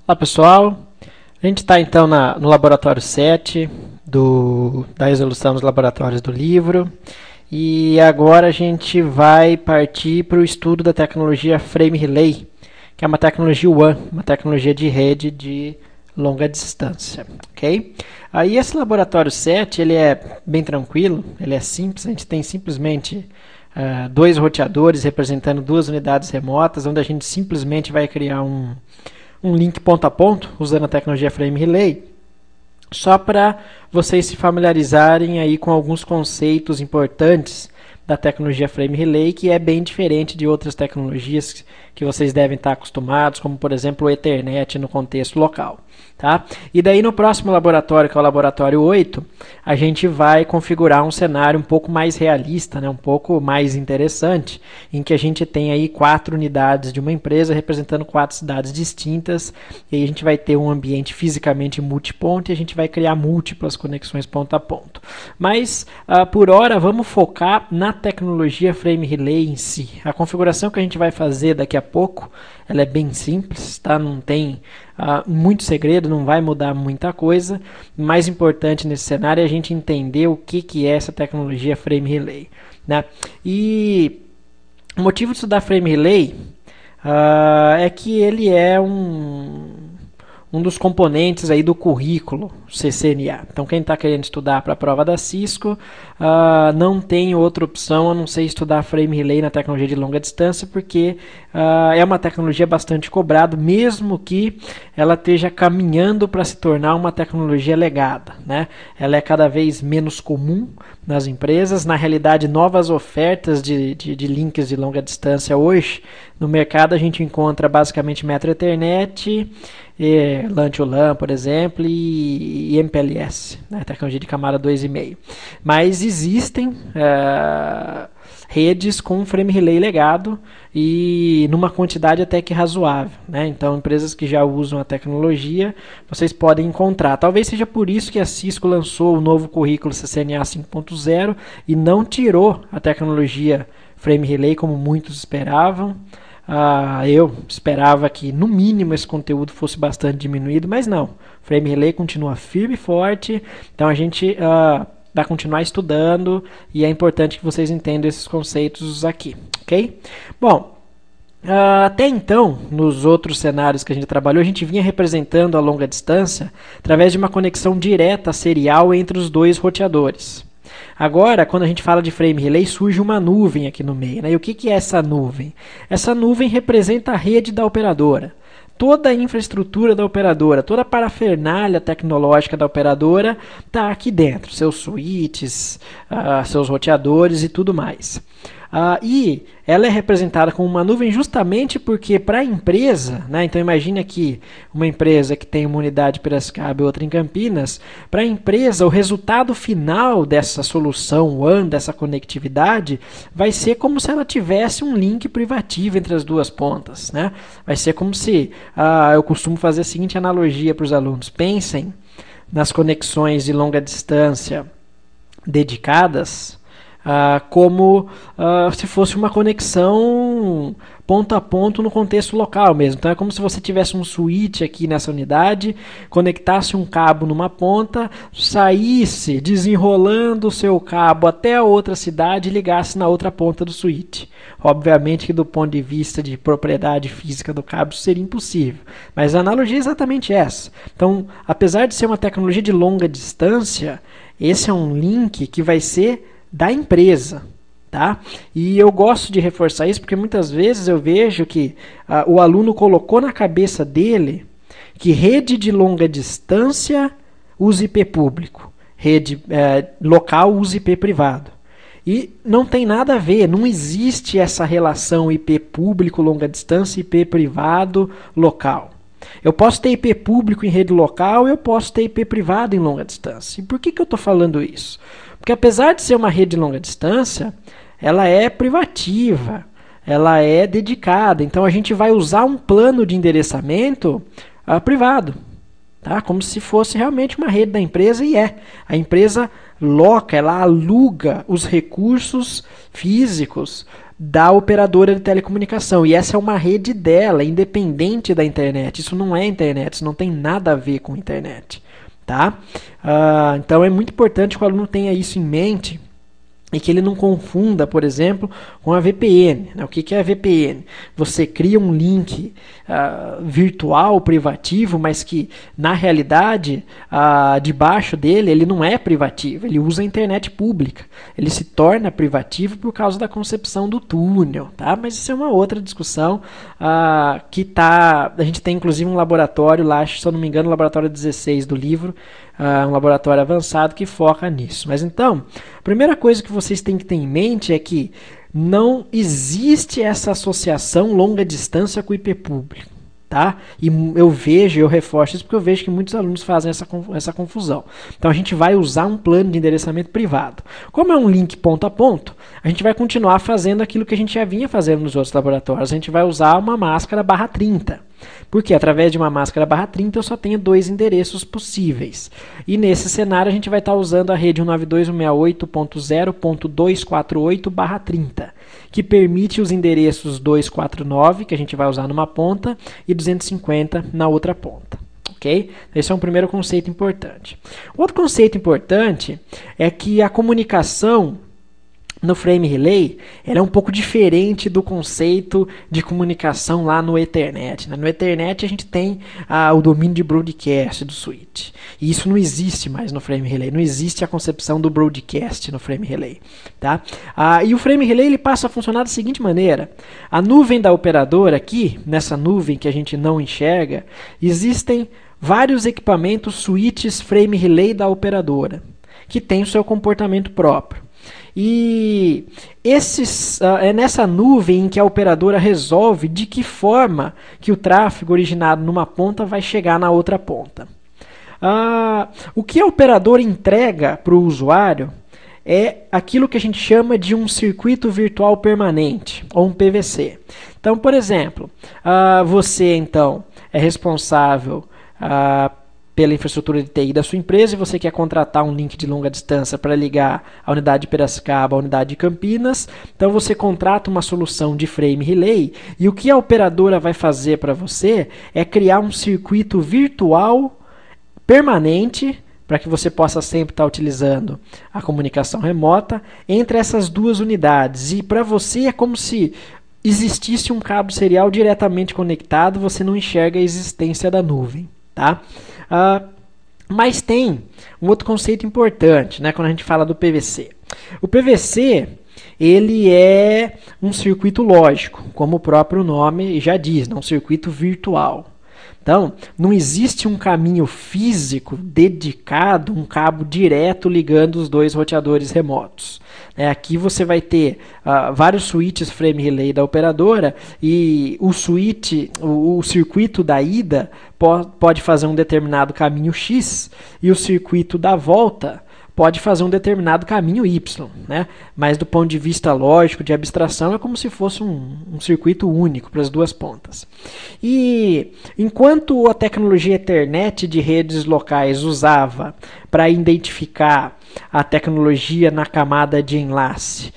Olá pessoal, a gente está então no laboratório 7 da resolução dos laboratórios do livro e agora a gente vai partir para o estudo da tecnologia Frame Relay, que é uma tecnologia WAN, uma tecnologia de rede de longa distância, ok? Aí esse laboratório 7 ele é bem tranquilo, ele é simples, a gente tem simplesmente dois roteadores representando duas unidades remotas, onde a gente simplesmente vai criar um link ponto a ponto, usando a tecnologia Frame Relay, só para vocês se familiarizarem aí com alguns conceitos importantes da tecnologia Frame Relay, que é bem diferente de outras tecnologias que vocês devem estar acostumados, como por exemplo o Ethernet no contexto local. Tá? E daí no próximo laboratório, que é o laboratório 8, a gente vai configurar um cenário um pouco mais realista, né? Um pouco mais interessante, em que a gente tem aí 4 unidades de uma empresa representando 4 cidades distintas, e aí a gente vai ter um ambiente fisicamente multiponto e a gente vai criar múltiplas conexões ponto a ponto. Mas, por hora, vamos focar na tecnologia Frame Relay em si. A configuração que a gente vai fazer daqui a pouco, ela é bem simples, tá? Não tem muito segredo, não vai mudar muita coisa. O mais importante nesse cenário é a gente entender o que é essa tecnologia Frame Relay, né? E o motivo de estudar Frame Relay é que ele é um dos componentes aí do currículo CCNA. Então, quem está querendo estudar para a prova da Cisco, não tem outra opção a não ser estudar Frame Relay na tecnologia de longa distância, porque é uma tecnologia bastante cobrada, mesmo que ela esteja caminhando para se tornar uma tecnologia legada, né? Ela é cada vez menos comum nas empresas. Na realidade, novas ofertas de links de longa distância hoje, no mercado a gente encontra basicamente Metro Ethernet, LAN to LAN, por exemplo, e MPLS, né, tecnologia de camada 2,5. Mas existem redes com frame relay legado e numa quantidade até que razoável, né? Então, empresas que já usam a tecnologia, vocês podem encontrar. Talvez seja por isso que a Cisco lançou o novo currículo CCNA 5.0 e não tirou a tecnologia frame relay como muitos esperavam. Eu esperava que no mínimo esse conteúdo fosse bastante diminuído, mas não. Frame Relay continua firme e forte, então a gente vai continuar estudando e é importante que vocês entendam esses conceitos aqui, ok? Bom, até então, nos outros cenários que a gente trabalhou, a gente vinha representando a longa distância através de uma conexão direta serial entre os dois roteadores. Agora, quando a gente fala de Frame Relay, surge uma nuvem aqui no meio, né? E o que é essa nuvem? Essa nuvem representa a rede da operadora. Toda a infraestrutura da operadora, toda a parafernália tecnológica da operadora está aqui dentro. Seus switches, seus roteadores e tudo mais. E ela é representada como uma nuvem justamente porque para a empresa, né, então imagine aqui uma empresa que tem uma unidade em Piracicaba e outra em Campinas, para a empresa o resultado final dessa solução WAN, dessa conectividade, vai ser como se ela tivesse um link privativo entre as duas pontas, né? Vai ser como se, eu costumo fazer a seguinte analogia para os alunos, pensem nas conexões de longa distância dedicadas, como se fosse uma conexão ponto a ponto no contexto local mesmo. Então é como se você tivesse um switch aqui nessa unidade, conectasse um cabo numa ponta, saísse desenrolando o seu cabo até a outra cidade e ligasse na outra ponta do switch. Obviamente que do ponto de vista de propriedade física do cabo isso seria impossível, mas a analogia é exatamente essa. Então, apesar de ser uma tecnologia de longa distância, esse é um link que vai ser da empresa, tá? E eu gosto de reforçar isso porque muitas vezes eu vejo que o aluno colocou na cabeça dele que rede de longa distância usa IP público, rede local usa IP privado. E não tem nada a ver, não existe essa relação IP público, longa distância, IP privado, local. Eu posso ter IP público em rede local, eu posso ter IP privado em longa distância. E por que eu estou falando isso? Porque apesar de ser uma rede de longa distância, ela é privativa, ela é dedicada. Então a gente vai usar um plano de endereçamento privado, tá? Como se fosse realmente uma rede da empresa, e é. A empresa loca, ela aluga os recursos físicos da operadora de telecomunicação. E essa é uma rede dela, independente da internet. Isso não é internet, isso não tem nada a ver com internet. Tá? Então é muito importante que o aluno tenha isso em mente e que ele não confunda, por exemplo, com a VPN. O que é a VPN? Você cria um link virtual, privativo, mas que, na realidade, debaixo dele, ele não é privativo, ele usa a internet pública. Ele se torna privativo por causa da concepção do túnel. Tá? Mas isso é uma outra discussão que a gente tem, inclusive, um laboratório lá, se eu não me engano, o laboratório 16 do livro, um laboratório avançado que foca nisso. Mas então, a primeira coisa que vocês têm que ter em mente é que não existe essa associação longa distância com o IP público. Tá? E eu reforço isso porque eu vejo que muitos alunos fazem essa confusão. Então a gente vai usar um plano de endereçamento privado. Como é um link ponto a ponto, a gente vai continuar fazendo aquilo que a gente já vinha fazendo nos outros laboratórios. A gente vai usar uma máscara /30. Porque através de uma máscara /30 eu só tenho 2 endereços possíveis. E nesse cenário a gente vai estar usando a rede 192.168.248/30, que permite os endereços 249, que a gente vai usar numa ponta, e 250 na outra ponta. Okay? Esse é um primeiro conceito importante. Outro conceito importante é que a comunicação no Frame Relay, ela é um pouco diferente do conceito de comunicação lá no Ethernet. No Ethernet a gente tem o domínio de broadcast do switch. E isso não existe mais no Frame Relay. Não existe a concepção do broadcast no Frame Relay. Tá? E o Frame Relay ele passa a funcionar da seguinte maneira. A nuvem da operadora aqui, nessa nuvem que a gente não enxerga, existem vários equipamentos switches Frame Relay da operadora, que tem o seu comportamento próprio. E é nessa nuvem em que a operadora resolve de que forma que o tráfego originado numa ponta vai chegar na outra ponta. O que a operadora entrega para o usuário é aquilo que a gente chama de um circuito virtual permanente, ou um PVC. Então, por exemplo, você então é responsável pela infraestrutura de TI da sua empresa e você quer contratar um link de longa distância para ligar a unidade de Piracicaba à unidade de Campinas. Então você contrata uma solução de Frame Relay e o que a operadora vai fazer para você é criar um circuito virtual permanente para que você possa sempre estar utilizando a comunicação remota entre essas duas unidades. E para você é como se existisse um cabo serial diretamente conectado, você não enxerga a existência da nuvem. Tá? Mas tem um outro conceito importante, né, quando a gente fala do PVC. O PVC ele é um circuito lógico, como o próprio nome já diz, um circuito virtual. Então, não existe um caminho físico dedicado, um cabo direto ligando os dois roteadores remotos. Aqui você vai ter vários switches Frame Relay da operadora e o circuito da ida pode fazer um determinado caminho X e o circuito da volta pode fazer um determinado caminho Y, né? Mas do ponto de vista lógico, de abstração, é como se fosse um circuito único para as duas pontas. E enquanto a tecnologia Ethernet de redes locais usava para identificar a tecnologia na camada de enlace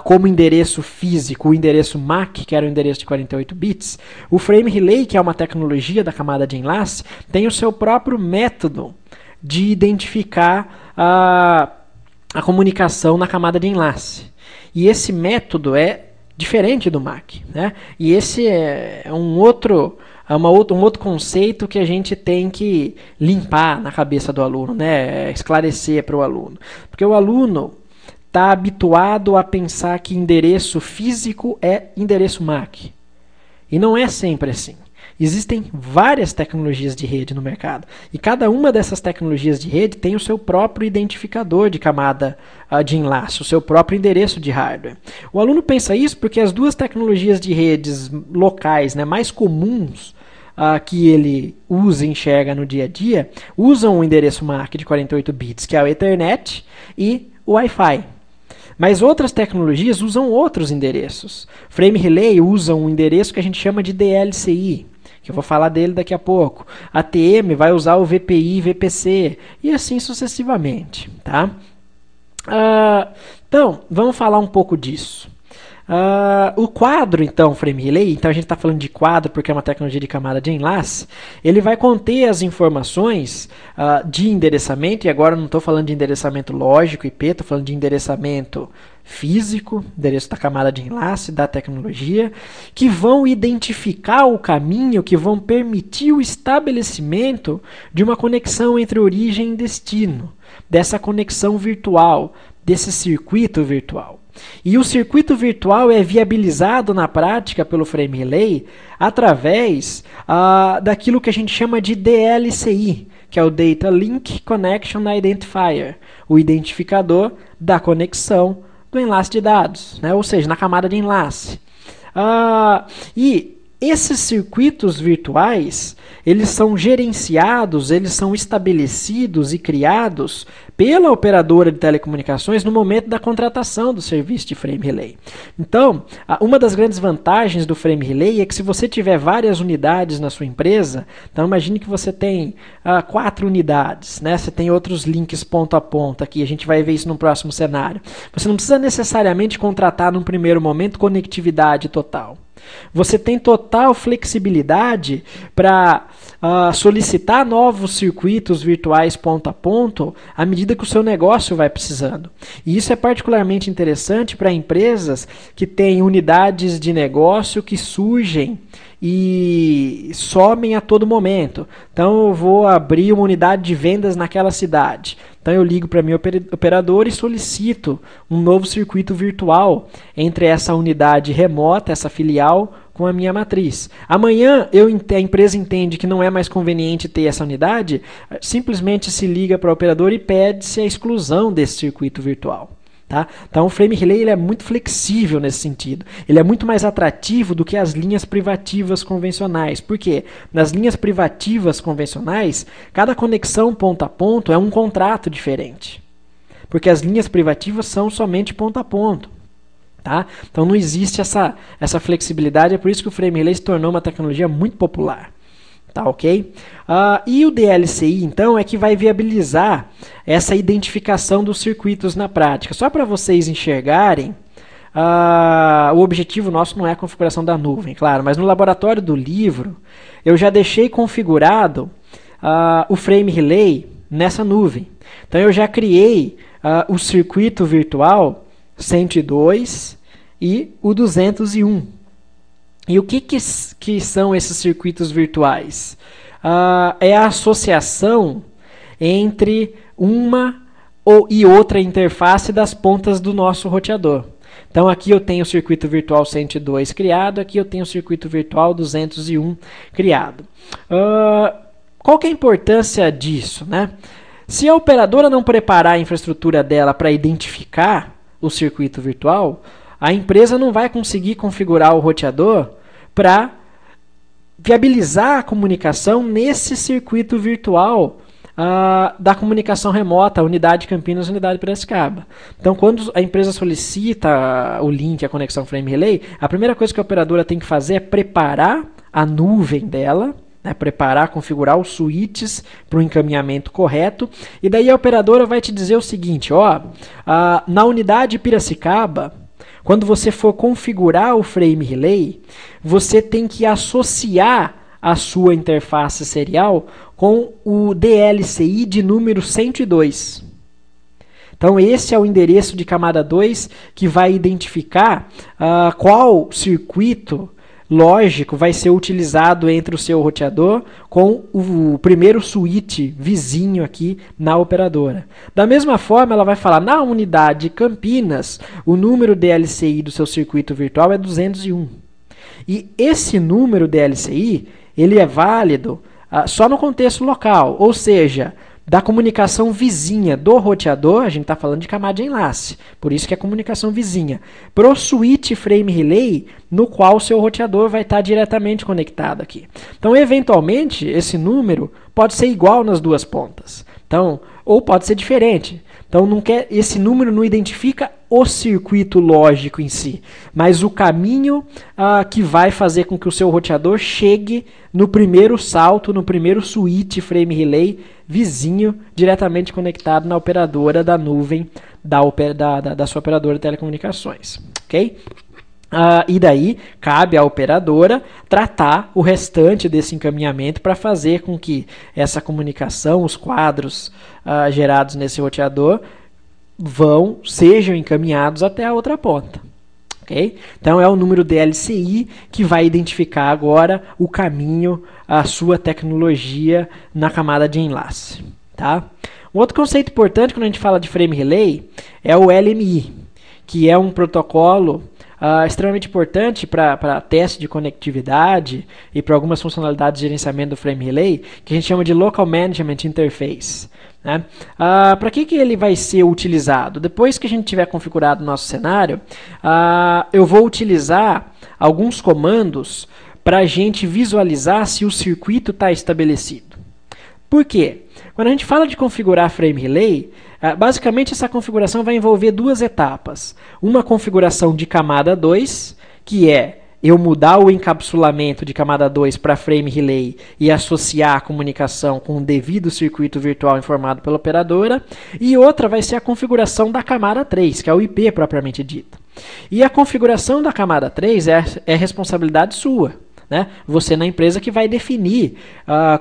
como endereço físico, o endereço MAC, que era o endereço de 48 bits, o Frame Relay, que é uma tecnologia da camada de enlace, tem o seu próprio método de identificar a comunicação na camada de enlace. E esse método é diferente do MAC. Né? E esse é um outro conceito que a gente tem que limpar na cabeça do aluno, né? Esclarecer para o aluno. Porque o aluno está habituado a pensar que endereço físico é endereço MAC. E não é sempre assim. Existem várias tecnologias de rede no mercado e cada uma dessas tecnologias de rede tem o seu próprio identificador de camada de enlace, o seu próprio endereço de hardware. O aluno pensa isso porque as duas tecnologias de redes locais, né, mais comuns que ele usa e enxerga no dia a dia, usam o endereço MAC de 48 bits, que é o Ethernet e o Wi-Fi. Mas outras tecnologias usam outros endereços. Frame Relay usa um endereço que a gente chama de DLCI, que eu vou falar dele daqui a pouco. A ATM vai usar o VPI, VPC e assim sucessivamente. Tá? Então, vamos falar um pouco disso. O quadro, então, Frame Relay, então a gente está falando de quadro porque é uma tecnologia de camada de enlace, ele vai conter as informações de endereçamento, e agora não estou falando de endereçamento lógico, IP, estou falando de endereçamento físico, endereço da camada de enlace, da tecnologia, que vão identificar o caminho, que vão permitir o estabelecimento de uma conexão entre origem e destino, dessa conexão virtual, desse circuito virtual. E o circuito virtual é viabilizado na prática pelo Frame Relay através daquilo que a gente chama de DLCI, que é o Data Link Connection Identifier, o identificador da conexão do enlace de dados, né? Ou seja, na camada de enlace. E esses circuitos virtuais, eles são gerenciados, eles são estabelecidos e criados pela operadora de telecomunicações no momento da contratação do serviço de Frame Relay. Então, uma das grandes vantagens do Frame Relay é que se você tiver várias unidades na sua empresa, então imagine que você tem 4 unidades, né? Você tem outros links ponto a ponto aqui, a gente vai ver isso no próximo cenário. Você não precisa necessariamente contratar num primeiro momento conectividade total. Você tem total flexibilidade para solicitar novos circuitos virtuais ponto a ponto à medida que o seu negócio vai precisando. E isso é particularmente interessante para empresas que têm unidades de negócio que surgem e somem a todo momento. Então eu vou abrir uma unidade de vendas naquela cidade. Então eu ligo para a minha operadora e solicito um novo circuito virtual entre essa unidade remota, essa filial, com a minha matriz. Amanhã a empresa entende que não é mais conveniente ter essa unidade, simplesmente se liga para a operadora e pede-se a exclusão desse circuito virtual. Tá? Então o Frame Relay ele é muito flexível nesse sentido. Ele é muito mais atrativo do que as linhas privativas convencionais. Por quê? Nas linhas privativas convencionais, cada conexão ponto a ponto é um contrato diferente. Porque as linhas privativas são somente ponto a ponto. Tá? Então não existe essa flexibilidade, é por isso que o Frame Relay se tornou uma tecnologia muito popular. Tá, ok? E o DLCI, então, é que vai viabilizar essa identificação dos circuitos na prática. Só para vocês enxergarem, o objetivo nosso não é a configuração da nuvem, claro, mas no laboratório do livro, eu já deixei configurado o Frame Relay nessa nuvem. Então, eu já criei o circuito virtual 102 e o 201. E o que são esses circuitos virtuais? É a associação entre uma e outra interface das pontas do nosso roteador. Então aqui eu tenho o circuito virtual 102 criado, aqui eu tenho o circuito virtual 201 criado. Qual que é a importância disso, né? Se a operadora não preparar a infraestrutura dela para identificar o circuito virtual, a empresa não vai conseguir configurar o roteador para viabilizar a comunicação nesse circuito virtual da comunicação remota, unidade Campinas, unidade Piracicaba. Então, quando a empresa solicita o link, a conexão Frame Relay, a primeira coisa que a operadora tem que fazer é preparar a nuvem dela, né, preparar, configurar os switches para o encaminhamento correto, e daí a operadora vai te dizer o seguinte, na unidade Piracicaba, quando você for configurar o Frame Relay, você tem que associar a sua interface serial com o DLCI de número 102. Então esse é o endereço de camada 2 que vai identificar qual circuito lógico vai ser utilizado entre o seu roteador com o primeiro switch vizinho aqui na operadora. Da mesma forma, ela vai falar, na unidade Campinas, o número DLCI do seu circuito virtual é 201. E esse número DLCI, ele é válido só no contexto local, ou seja, da comunicação vizinha do roteador, a gente está falando de camada de enlace, por isso que é comunicação vizinha, para o switch Frame Relay, no qual o seu roteador vai estar diretamente conectado aqui. Então, eventualmente, esse número pode ser igual nas duas pontas, então, ou pode ser diferente. Então, esse número não identifica o circuito lógico em si, mas o caminho que vai fazer com que o seu roteador chegue no primeiro salto, no primeiro switch Frame Relay vizinho, diretamente conectado na operadora da nuvem da sua operadora de telecomunicações. Ok? E daí cabe à operadora tratar o restante desse encaminhamento para fazer com que essa comunicação, os quadros gerados nesse roteador, sejam encaminhados até a outra ponta. Okay? Então é o número DLCI que vai identificar agora o caminho, a sua tecnologia na camada de enlace. Tá? Um outro conceito importante quando a gente fala de frame relay é o LMI, que é um protocolo extremamente importante para teste de conectividade e para algumas funcionalidades de gerenciamento do frame relay, que a gente chama de Local Management Interface. Né? Para que ele vai ser utilizado? Depois que a gente tiver configurado o nosso cenário, eu vou utilizar alguns comandos para a gente visualizar se o circuito está estabelecido. Por quê? Quando a gente fala de configurar frame relay, basicamente essa configuração vai envolver duas etapas. Uma configuração de camada 2, que é eu mudar o encapsulamento de camada 2 para frame relay e associar a comunicação com o devido circuito virtual informado pela operadora. E outra vai ser a configuração da camada 3, que é o IP propriamente dito. E a configuração da camada 3 é responsabilidade sua. Né? Você na empresa que vai definir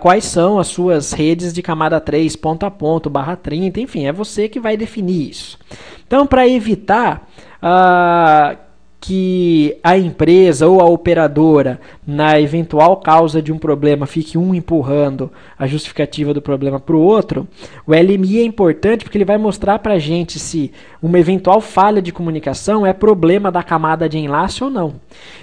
quais são as suas redes de camada 3, ponto a ponto, barra 30, enfim, é você que vai definir isso. Então, para evitar que a empresa ou a operadora, na eventual causa de um problema, fique um empurrando a justificativa do problema para o outro, o LMI é importante porque ele vai mostrar para a gente se uma eventual falha de comunicação é problema da camada de enlace ou não.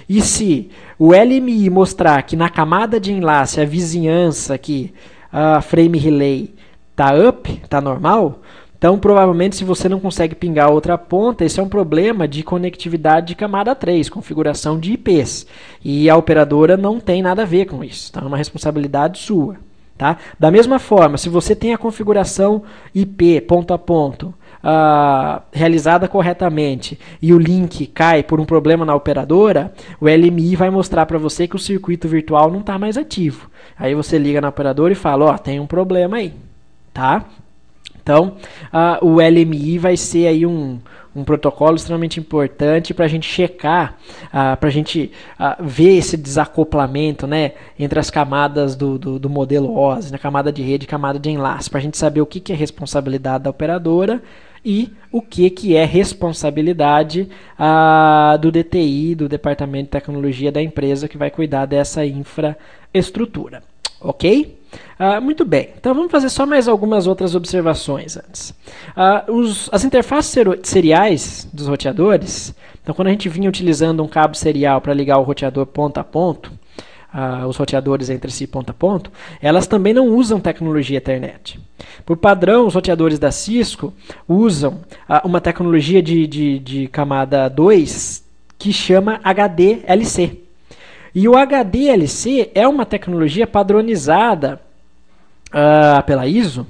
E se o LMI mostrar que na camada de enlace a vizinhança aqui, a frame relay, está up, está normal, então, provavelmente, se você não consegue pingar outra ponta, esse é um problema de conectividade de camada 3, configuração de IPs. E a operadora não tem nada a ver com isso. Então, é uma responsabilidade sua. Tá? Da mesma forma, se você tem a configuração IP ponto a ponto realizada corretamente e o link cai por um problema na operadora, o LMI vai mostrar para você que o circuito virtual não está mais ativo. Aí você liga na operadora e fala, tem um problema aí. Tá? Então, o LMI vai ser aí um protocolo extremamente importante para a gente checar, para a gente ver esse desacoplamento, né, entre as camadas do modelo OSI, na camada de rede e camada de enlace, para a gente saber o que é responsabilidade da operadora e o que é responsabilidade do DTI, do Departamento de Tecnologia da empresa, que vai cuidar dessa infraestrutura. Ok? Muito bem, então vamos fazer só mais algumas outras observações antes. As interfaces seriais dos roteadores, então quando a gente vinha utilizando um cabo serial para ligar o roteador ponto a ponto, os roteadores entre si ponto a ponto, elas também não usam tecnologia Ethernet. Por padrão, os roteadores da Cisco usam uma tecnologia de camada 2 que chama HDLC. E o HDLC é uma tecnologia padronizada pela ISO,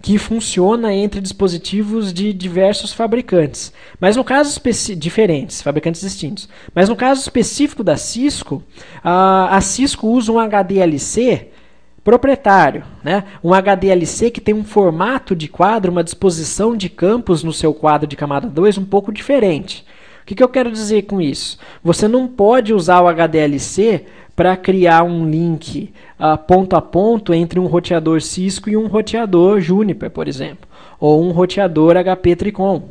que funciona entre dispositivos de diversos fabricantes, mas no caso diferentes, fabricantes distintos. Mas no caso específico da Cisco, a Cisco usa um HDLC proprietário, né? Um HDLC que tem um formato de quadro, uma disposição de campos no seu quadro de camada 2 um pouco diferente. O que eu quero dizer com isso? Você não pode usar o HDLC para criar um link ponto a ponto entre um roteador Cisco e um roteador Juniper, por exemplo, ou um roteador HP Tricom.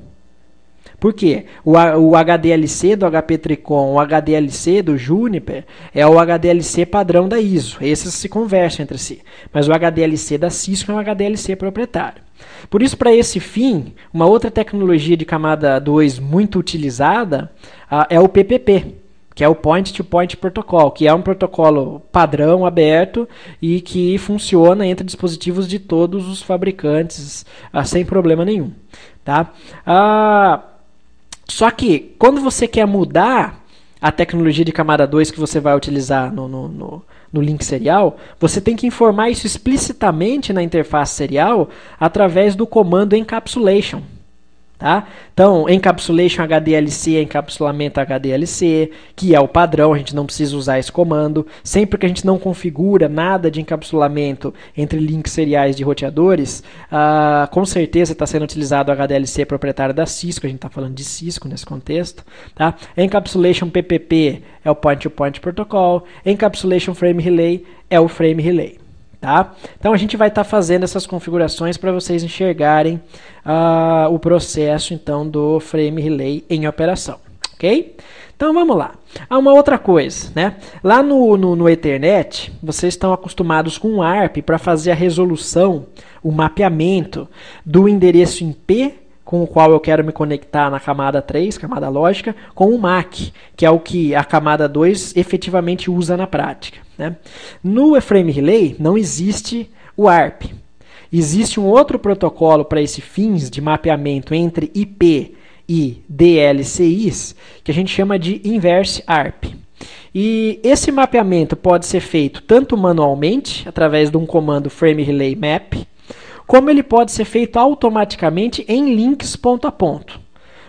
Por quê? O HDLC do HP Tricom, o HDLC do Juniper é o HDLC padrão da ISO. Esses se conversam entre si. Mas o HDLC da Cisco é um HDLC proprietário. Por isso, para esse fim, uma outra tecnologia de camada 2 muito utilizada é o PPP, que é o Point-to-Point Protocol, que é um protocolo padrão aberto e que funciona entre dispositivos de todos os fabricantes sem problema nenhum. Tá? Só que, quando você quer mudar a tecnologia de camada 2 que você vai utilizar no link serial, você tem que informar isso explicitamente na interface serial através do comando encapsulation. Tá? Então, encapsulation HDLC é encapsulamento HDLC, que é o padrão, a gente não precisa usar esse comando. Sempre que a gente não configura nada de encapsulamento entre links seriais de roteadores, com certeza está sendo utilizado o HDLC proprietário da Cisco, a gente está falando de Cisco nesse contexto. Tá? Encapsulation PPP é o Point-to-Point Protocol, Encapsulation Frame Relay é o Frame Relay. Tá? Então a gente vai estar fazendo essas configurações para vocês enxergarem o processo então do Frame Relay em operação, ok? Então vamos lá. Uma outra coisa, né? Lá no Ethernet, vocês estão acostumados com o ARP para fazer a resolução, o mapeamento do endereço IP com o qual eu quero me conectar na camada 3, camada lógica, com o MAC, que é o que a camada 2 efetivamente usa na prática. Né? No Frame Relay não existe o ARP. Existe um outro protocolo para esses fins de mapeamento entre IP e DLCIs, que a gente chama de Inverse ARP. E esse mapeamento pode ser feito tanto manualmente, através de um comando Frame Relay Map, como ele pode ser feito automaticamente em links ponto a ponto.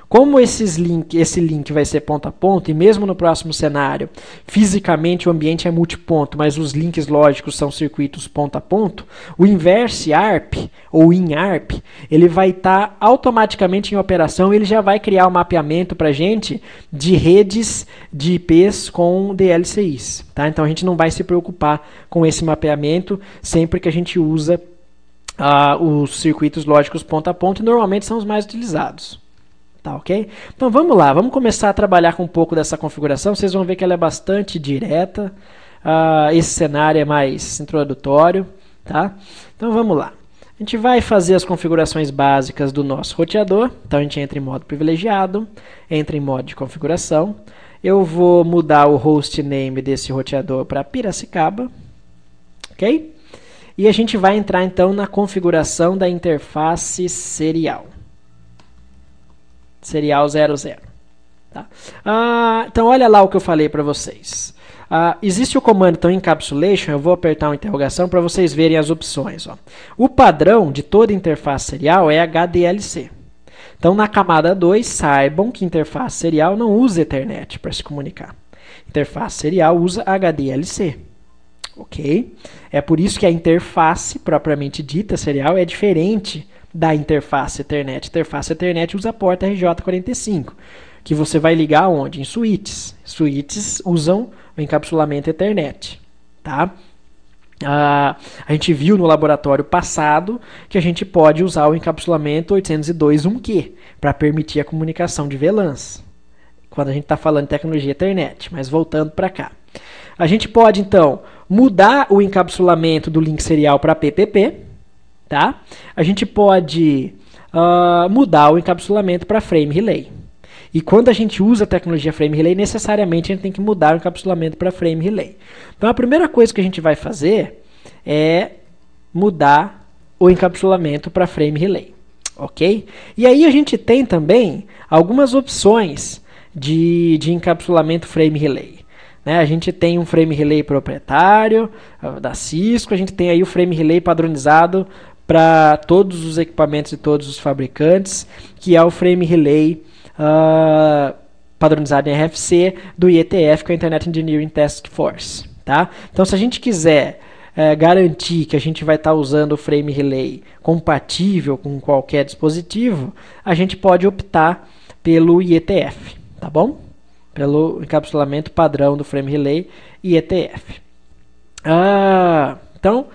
Como esse link vai ser ponto a ponto, e mesmo no próximo cenário, fisicamente o ambiente é multiponto, mas os links lógicos são circuitos ponto a ponto, o Inverse ARP, ou InARP, ele vai estar automaticamente em operação, ele já vai criar um mapeamento para a gente de redes de IPs com DLCIs. Tá? Então a gente não vai se preocupar com esse mapeamento sempre que a gente usa os circuitos lógicos ponto a ponto, e normalmente são os mais utilizados. Tá, ok? Então vamos lá, vamos começar a trabalhar com um pouco dessa configuração. Vocês vão ver que ela é bastante direta. Esse cenário é mais introdutório. Tá? Então vamos lá. A gente vai fazer as configurações básicas do nosso roteador. Então a gente entra em modo privilegiado, entra em modo de configuração. Eu vou mudar o hostname desse roteador para Piracicaba. Ok? E a gente vai entrar então na configuração da interface serial. Serial 00. Tá? Então olha lá o que eu falei para vocês. Existe o comando então, encapsulation, eu vou apertar uma interrogação para vocês verem as opções. Ó. O padrão de toda interface serial é HDLC. Então na camada 2, saibam que interface serial não usa Ethernet para se comunicar. Interface serial usa HDLC. Ok? É por isso que a interface propriamente dita serial é diferente da interface Ethernet. Interface Ethernet usa a porta RJ45, que você vai ligar onde? Em switches. Switches usam o encapsulamento Ethernet. Tá? A gente viu no laboratório passado que a gente pode usar o encapsulamento 802.1Q para permitir a comunicação de VLANs, quando a gente está falando de tecnologia Ethernet. Mas voltando para cá. A gente pode, então, mudar o encapsulamento do link serial para PPP. Tá? A gente pode mudar o encapsulamento para Frame Relay. E quando a gente usa a tecnologia Frame Relay, necessariamente a gente tem que mudar o encapsulamento para Frame Relay. Então a primeira coisa que a gente vai fazer é mudar o encapsulamento para Frame Relay. Ok? E aí a gente tem também algumas opções de encapsulamento Frame Relay. Né? A gente tem um Frame Relay proprietário da Cisco, a gente tem aí o Frame Relay padronizado para todos os equipamentos e todos os fabricantes, que é o Frame Relay padronizado em RFC do IETF, que é o Internet Engineering Task Force. Tá? Então, se a gente quiser garantir que a gente vai estar usando o Frame Relay compatível com qualquer dispositivo, a gente pode optar pelo IETF, tá bom? Pelo encapsulamento padrão do Frame Relay IETF. Então,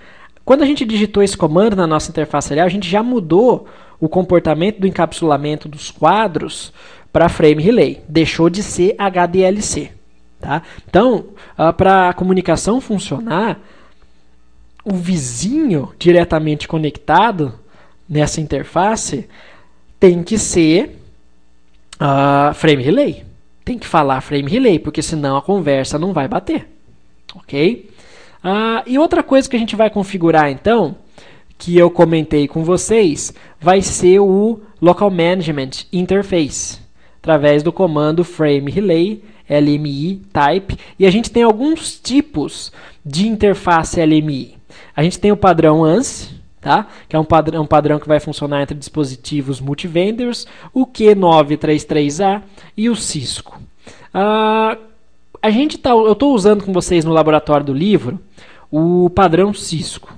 quando a gente digitou esse comando na nossa interface serial, a gente já mudou o comportamento do encapsulamento dos quadros para Frame Relay. Deixou de ser HDLC. Tá? Então, para a comunicação funcionar, o vizinho diretamente conectado nessa interface tem que ser Frame Relay. Tem que falar Frame Relay, porque senão a conversa não vai bater. Ok? E outra coisa que a gente vai configurar, então, que eu comentei com vocês, vai ser o Local Management Interface, através do comando Frame Relay, LMI Type, e a gente tem alguns tipos de interface LMI. A gente tem o padrão ANSI, tá? Que é um padrão que vai funcionar entre dispositivos multivendors, o Q933A e o Cisco. Eu estou usando com vocês no laboratório do livro o padrão Cisco.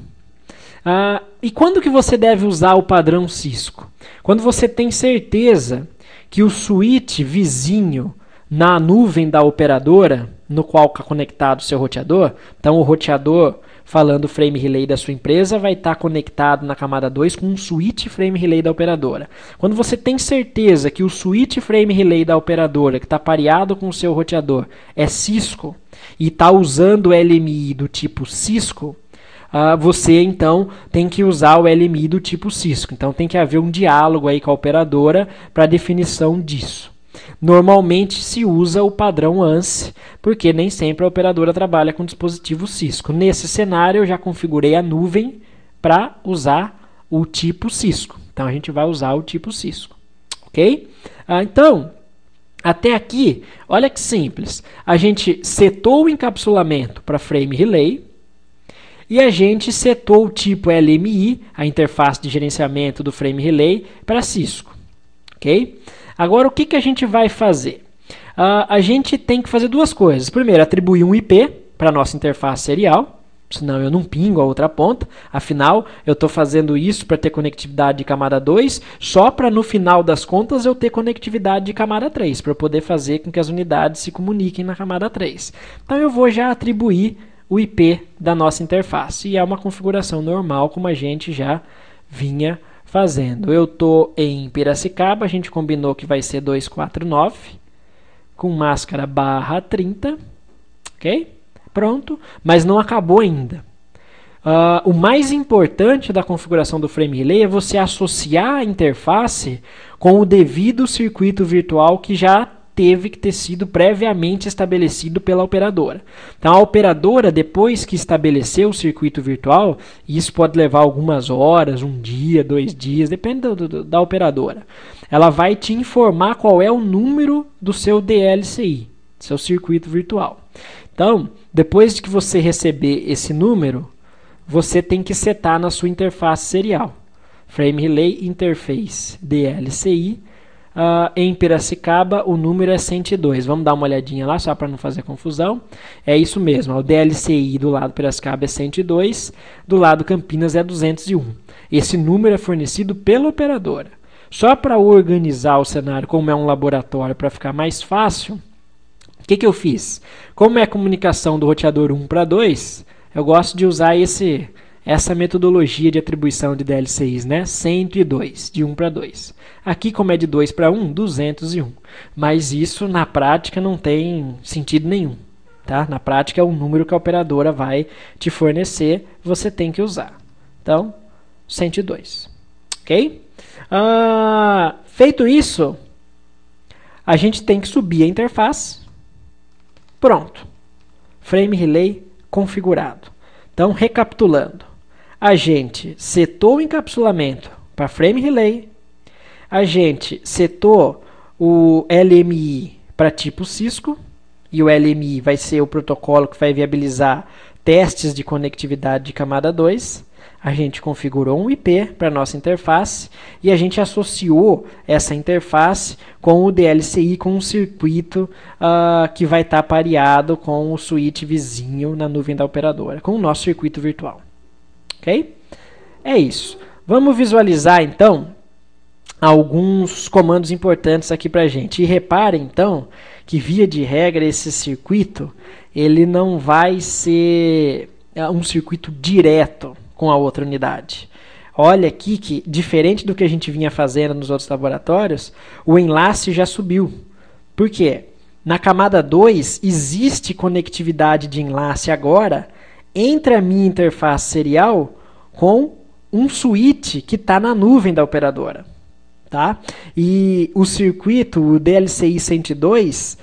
E quando que você deve usar o padrão Cisco? Quando você tem certeza que o switch vizinho na nuvem da operadora, no qual está conectado o seu roteador, então o roteador, falando o frame relay da sua empresa, vai estar conectado na camada 2 com um switch frame relay da operadora. Quando você tem certeza que o switch frame relay da operadora, que está pareado com o seu roteador, é Cisco, e está usando o LMI do tipo Cisco, você então tem que usar o LMI do tipo Cisco. Então tem que haver um diálogo aí com a operadora para a definição disso. Normalmente se usa o padrão ANSI, porque nem sempre a operadora trabalha com dispositivo Cisco. Nesse cenário eu já configurei a nuvem para usar o tipo Cisco. Então a gente vai usar o tipo Cisco. Ok? Então, até aqui, olha que simples. A gente setou o encapsulamento para frame relay, e a gente setou o tipo LMI, a interface de gerenciamento do frame relay, para Cisco. Ok? Agora, o que a gente vai fazer? A gente tem que fazer duas coisas. Primeiro, atribuir um IP para a nossa interface serial, senão eu não pingo a outra ponta. Afinal, eu estou fazendo isso para ter conectividade de camada 2, só para no final das contas eu ter conectividade de camada 3, para eu poder fazer com que as unidades se comuniquem na camada 3. Então, eu vou já atribuir o IP da nossa interface. E é uma configuração normal, como a gente já vinha fazendo. Eu estou em Piracicaba, a gente combinou que vai ser 249, com máscara /30, ok? Pronto, mas não acabou ainda. O mais importante da configuração do frame relay é você associar a interface com o devido circuito virtual que já teve que ter sido previamente estabelecido pela operadora. Então, a operadora, depois que estabeleceu o circuito virtual, e isso pode levar algumas horas, um dia, 2 dias, depende da operadora, ela vai te informar qual é o número do seu DLCI, seu circuito virtual. Então, depois de que você receber esse número, você tem que setar na sua interface serial. Frame Relay Interface DLCI. Em Piracicaba o número é 102. Vamos dar uma olhadinha lá só para não fazer confusão. É isso mesmo, o DLCI do lado Piracicaba é 102, do lado Campinas é 201. Esse número é fornecido pela operadora. Só para organizar o cenário, como é um laboratório, para ficar mais fácil, o que eu fiz? Como é a comunicação do roteador 1 para 2, eu gosto de usar essa metodologia de atribuição de DLCIs, né? 102, de 1 para 2. Aqui, como é de 2 para 1, 201. Mas isso, na prática, não tem sentido nenhum. Tá? Na prática, é o número que a operadora vai te fornecer, você tem que usar. Então, 102. Ok? Feito isso, a gente tem que subir a interface. Pronto. Frame Relay configurado. Então, recapitulando. A gente setou o encapsulamento para Frame Relay. A gente setou o LMI para tipo Cisco. E o LMI vai ser o protocolo que vai viabilizar testes de conectividade de camada 2. A gente configurou um IP para a nossa interface e a gente associou essa interface com o DLCI, com um circuito que vai estar pareado com o switch vizinho na nuvem da operadora, com o nosso circuito virtual. Ok? É isso. Vamos visualizar, então, alguns comandos importantes aqui para a gente. E reparem, então, que via de regra esse circuito ele não vai ser um circuito direto com a outra unidade. Olha aqui que, diferente do que a gente vinha fazendo nos outros laboratórios, o enlace já subiu. Por quê? Na camada 2 existe conectividade de enlace agora entre a minha interface serial com um switch que está na nuvem da operadora. Tá? E o circuito, o DLCI 102,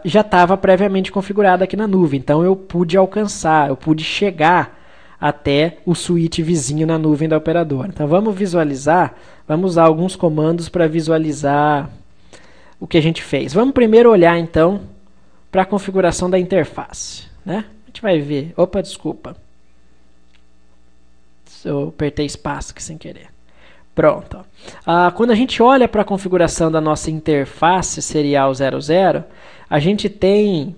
já estava previamente configurado aqui na nuvem. Então eu pude alcançar, eu pude chegar até o switch vizinho na nuvem da operadora. Então vamos visualizar, vamos usar alguns comandos para visualizar o que a gente fez. Vamos primeiro olhar então para a configuração da interface, né? A gente vai ver, opa, desculpa. Eu apertei espaço aqui sem querer. Pronto. Quando a gente olha para a configuração da nossa interface serial 00, a gente tem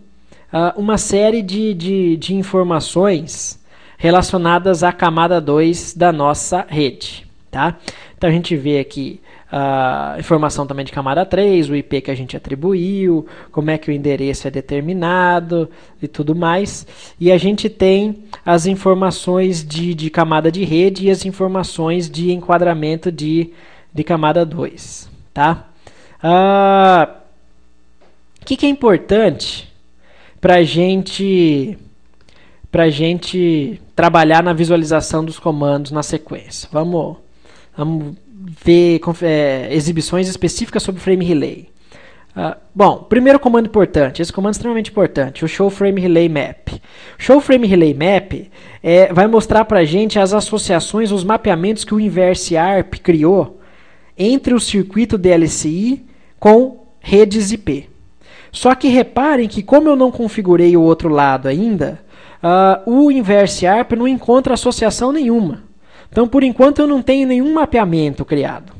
uma série de informações relacionadas à camada 2 da nossa rede. Tá? Então a gente vê aqui a informação também de camada 3, o IP que a gente atribuiu, como é que o endereço é determinado e tudo mais. E a gente tem as informações de camada de rede e as informações de enquadramento de camada 2. Tá? O que é importante para a gente trabalhar na visualização dos comandos na sequência? Vamos ver exibições específicas sobre frame relay. Bom, primeiro comando importante, esse comando é extremamente importante, o show frame relay map. O show frame relay map vai mostrar para a gente as associações, os mapeamentos que o Inverse ARP criou entre o circuito DLCI com redes IP. Só que reparem que, como eu não configurei o outro lado ainda, o Inverse ARP não encontra associação nenhuma. Então, por enquanto, eu não tenho nenhum mapeamento criado.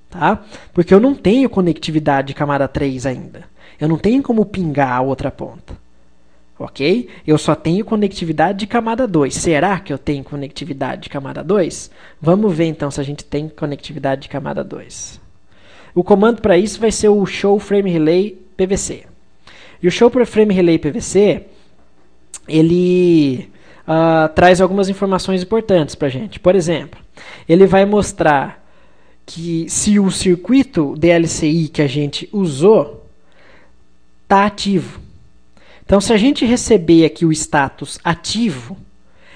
Tá? Porque eu não tenho conectividade de camada 3 ainda. Eu não tenho como pingar a outra ponta. Ok? Eu só tenho conectividade de camada 2. Será que eu tenho conectividade de camada 2? Vamos ver então se a gente tem conectividade de camada 2. O comando para isso vai ser o show frame relay PVC. E o show frame relay PVC, ele traz algumas informações importantes para a gente. Por exemplo, ele vai mostrar que se o circuito DLCI que a gente usou está ativo. Então, se a gente receber aqui o status ativo,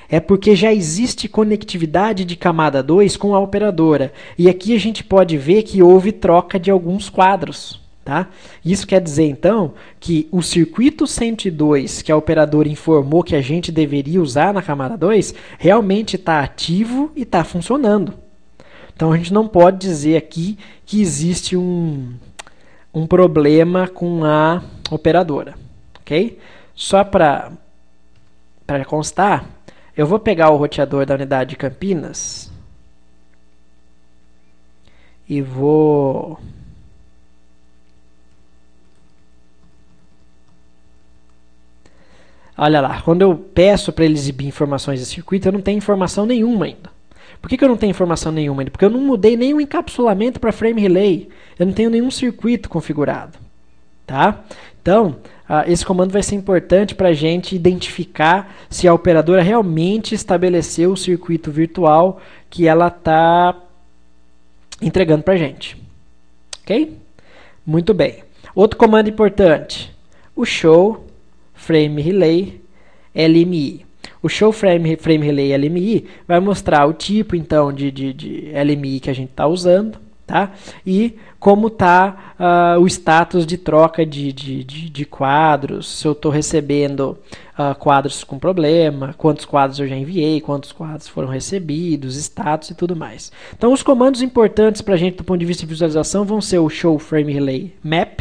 é porque já existe conectividade de camada 2 com a operadora. E aqui a gente pode ver que houve troca de alguns quadros. Tá? Isso quer dizer, então, que o circuito 102 que a operadora informou que a gente deveria usar na camada 2 realmente está ativo e está funcionando. Então, a gente não pode dizer aqui que existe um problema com a operadora. Okay? Só para constar, eu vou pegar o roteador da unidade de Campinas e vou... Olha lá, quando eu peço para ele exibir informações de circuito, eu não tenho informação nenhuma ainda. Por que eu não tenho informação nenhuma ainda? Porque eu não mudei nenhum encapsulamento para frame relay. Eu não tenho nenhum circuito configurado. Tá? Então, esse comando vai ser importante para a gente identificar se a operadora realmente estabeleceu o circuito virtual que ela está entregando para a gente. Ok? Muito bem. Outro comando importante, o show frame relay LMI. O show frame relay LMI vai mostrar o tipo então de LMI que a gente está usando, tá? E como está o status de troca de quadros, se eu estou recebendo quadros com problema, quantos quadros eu já enviei, quantos quadros foram recebidos, status e tudo mais. Então os comandos importantes para a gente do ponto de vista de visualização vão ser o show frame relay map,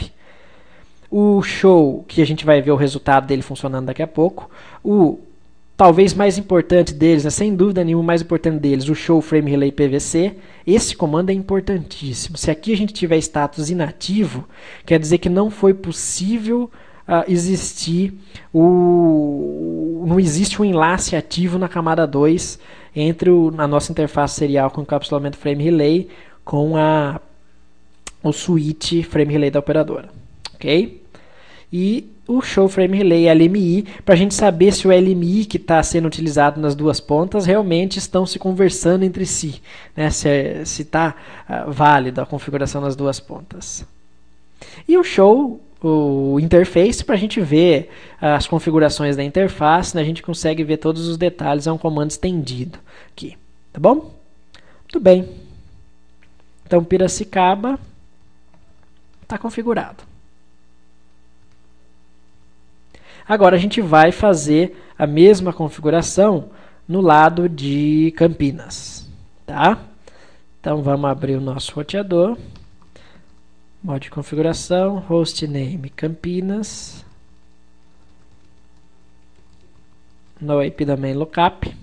o show, que a gente vai ver o resultado dele funcionando daqui a pouco. O talvez mais importante deles, sem dúvida nenhuma, mais importante deles, o show frame relay PVC. Esse comando é importantíssimo. Se aqui a gente tiver status inativo, quer dizer que não foi possível existir não existe um enlace ativo na camada 2 entre a nossa interface serial com o encapsulamento frame relay com o switch frame relay da operadora. Ok? E o show frame relay LMI, para a gente saber se o LMI que está sendo utilizado nas duas pontas realmente estão se conversando entre si, né? Se está válida a configuração nas duas pontas. E o show, o interface, para a gente ver as configurações da interface, né? A gente consegue ver todos os detalhes, é um comando estendido aqui, tá bom? Muito bem. Então, Piracicaba está configurado. Agora a gente vai fazer a mesma configuração no lado de Campinas. Tá? Então vamos abrir o nosso roteador. Modo de configuração, hostname Campinas. No IP domain lookup.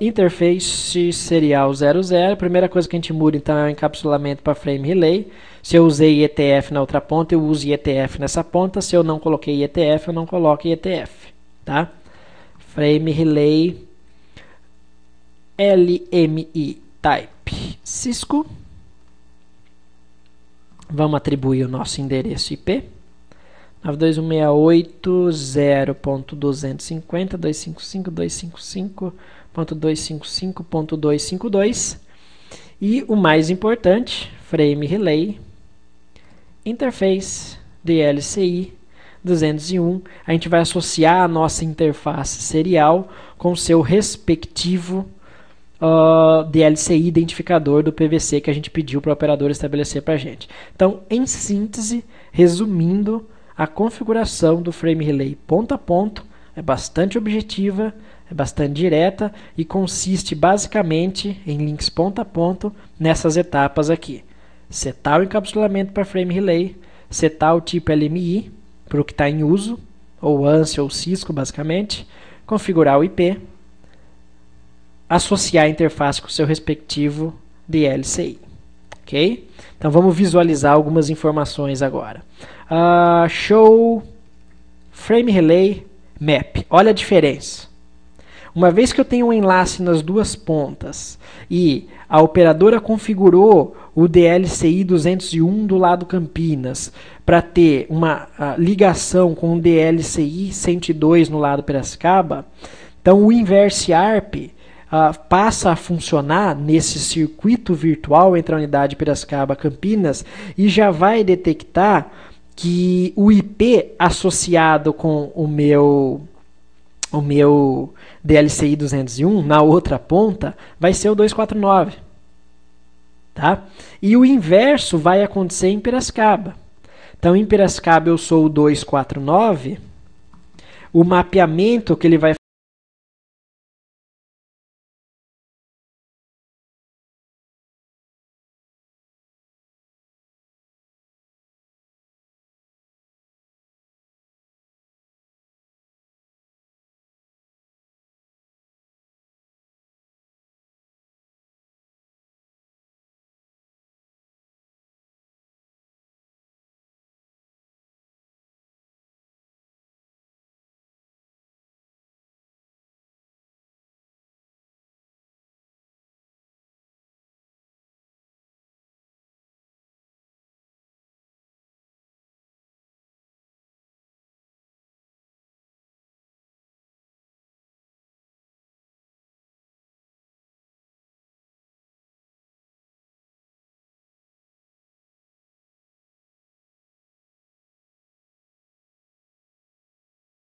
Interface serial 00. A primeira coisa que a gente muda então é o encapsulamento para frame relay. Se eu usei ETF na outra ponta, eu uso ETF nessa ponta. Se eu não coloquei ETF, eu não coloco ETF. Tá? Frame relay LMI type Cisco. Vamos atribuir o nosso endereço IP. 92168.255.255.255.252. E o mais importante, frame relay interface DLCI 201. A gente vai associar a nossa interface serial com seu respectivo DLCI identificador do PVC que a gente pediu para o operador estabelecer para a gente. Então, em síntese, resumindo, a configuração do frame relay ponto a ponto é bastante objetiva, é bastante direta e consiste basicamente em links ponto a ponto nessas etapas aqui. Setar o encapsulamento para frame relay, setar o tipo LMI para o que está em uso, ou ANSI ou Cisco basicamente, configurar o IP, associar a interface com o seu respectivo DLCI. Ok? Então vamos visualizar algumas informações agora. Show Frame Relay Map. Olha a diferença. Uma vez que eu tenho um enlace nas duas pontas e a operadora configurou o DLCI 201 do lado Campinas para ter uma ligação com o DLCI 102 no lado Piracicaba, então o Inverse ARP passa a funcionar nesse circuito virtual entre a unidade Piracicaba Campinas e já vai detectar que o IP associado com o meu DLCI 201 na outra ponta vai ser o 249. Tá? E o inverso vai acontecer em Piracicaba. Então, em Piracicaba eu sou o 249. O mapeamento que ele vai